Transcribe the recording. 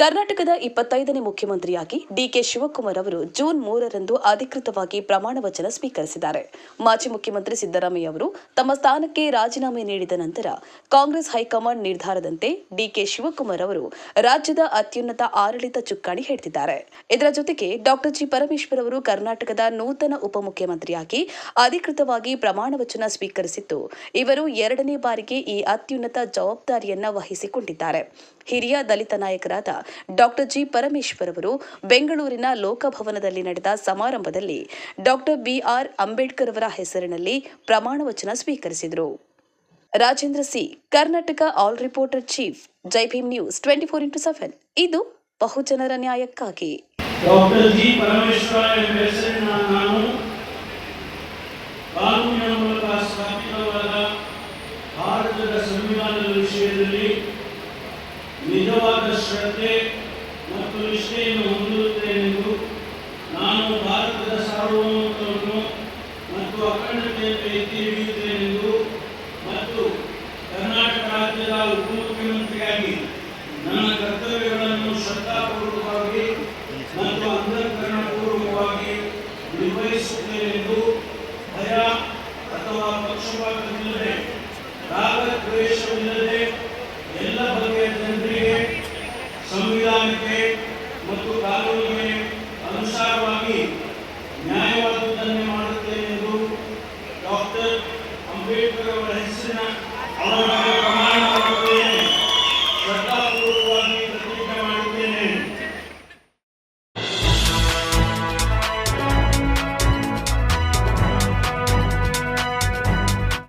ಕರ್ನಾಟಕದ 25ನೇ ಮುಖ್ಯಮಂತ್ರಿಯಾಗಿ ಡಿಕೆ ಶಿವಕುಮಾರ್ ಅವರು ಜೂನ್ 3ರಂದು ಅಧಿಕೃತವಾಗಿ ಪ್ರಮಾಣ ವಚನ ಸ್ವೀಕರಿಸಿದ್ದಾರೆ. ಮಾಜಿ ಮುಖ್ಯಮಂತ್ರಿ ಸಿದ್ದರಾಮಯ್ಯ ಅವರು ತಮ್ಮ ಸ್ಥಾನಕ್ಕೆ ರಾಜೀನಾಮೆ ನೀಡಿದ ನಂತರ ಕಾಂಗ್ರೆಸ್ ಹೈಕಮಾಂಡ್ ನಿರ್ಧಾರದಂತೆ ಡಿಕೆ ಶಿವಕುಮಾರ್ ಅವರು ರಾಜ್ಯದ ಅತ್ಯುನ್ನತ ಆಡಳಿತ ಚುಕ್ಕಾಣಿ ಹಿಡಿದಿದ್ದಾರೆ. ಇದರ ಜೊತೆಗೆ ಡಾಕ್ಟರ್ ಜಿ ಪರಮೇಶ್ವರ್ ಅವರು ಕರ್ನಾಟಕದ ನೂತನ ಉಪಮುಖ್ಯಮಂತ್ರಿಯಾಗಿ ಅಧಿಕೃತವಾಗಿ ಪ್ರಮಾಣ ವಚನ ಸ್ವೀಕರಿಸಿದ್ದು, ಇವರು 2ನೇ ಬಾರಿಗೆ ಈ ಅತ್ಯುನ್ನತ ಜವಾಬ್ದಾರಿಯನ್ನ ವಹಿಸಿಕೊಂಡಿದ್ದಾರೆ. ಹಿರಿಯ ದಲಿತ ನಾಯಕರಾದ ಡಾಕ್ಟರ್ ಜಿ ಪರಮೇಶ್ವರ್ ಅವರು ಬೆಂಗಳೂರಿನ ಲೋಕಭವನದಲ್ಲಿ ನಡೆದ ಸಮಾರಂಭದಲ್ಲಿ ಡಾಕ್ಟರ್ ಬಿಆರ್ ಅಂಬೇಡ್ಕರ್ ಅವರ ಹೆಸರಿನಲ್ಲಿ ಪ್ರಮಾಣ ವಚನ ಸ್ವೀಕರಿಸಿದರು. Rajendra C, Karnataka all reporter chief, Jai Bhim news 24x7. ಇದು ಬಹುಜನರ ನ್ಯಾಯಕ್ಕಾಗಿ. ಡಾಕ್ಟರ್ ಜಿ ಪರಮೇಶ್ವರ ಎಂಬ ಹೆಸರಿನ ನಾನು ಕಾನೂನಿನ ಮೂಲಕ ಸ್ಥಾಪಿತವಾದ ಭಾರತದ ಸಂವಿಧಾನದ ವಿಷಯದಲ್ಲಿ ನಿಜವಾದ ಶ್ರದ್ಧೆ ಮತ್ತು ನಿಷ್ಠೆಯನ್ನು ಹೊಂದಿರುತ್ತೇನೆಂದು, ನಾನು ಭಾರತದ ಸಾರ್ವಭೌಮತ್ವವನ್ನು ಮತ್ತು ಅಖಂಡತೆಯನ್ನು ಎತ್ತಿ ಹಿಡಿಯುತ್ತೇನೆಂದು ಮತ್ತು ಕರ್ನಾಟಕ ರಾಜ್ಯದ ಉಪಮುಖ್ಯಮಂತ್ರಿಯಾಗಿ ನನ್ನ ಕರ್ತವ್ಯಗಳನ್ನು ಶ್ರದ್ಧಾಪೂರ್ವಕವಾಗಿ ಮತ್ತು ಅಂತಃಕರಣಪೂರ್ವಕವಾಗಿ ನಿರ್ವಹಿಸುತ್ತೇನೆಂದು ಭಯ ಅಥವಾ ಪಕ್ಷಪಾತವಿಲ್ಲದೆ, ರಾಗದ್ವೇಷವಿಲ್ಲದೆ ಎಲ್ಲ ಬಗೆಯ ಜನರಿಗೆ ಸಂವಿಧಾನಕ್ಕೆ ಮತ್ತು ಕಾನೂನಿಗೆ ಅನುಸಾರವಾಗಿ ನ್ಯಾಯವಾದುದನ್ನೇ ಮಾಡುತ್ತೇನೆಂದು ಡಾಕ್ಟರ್ ಅಂಬೇಡ್ಕರ್ ಅವರ ಹೆಸರಿನ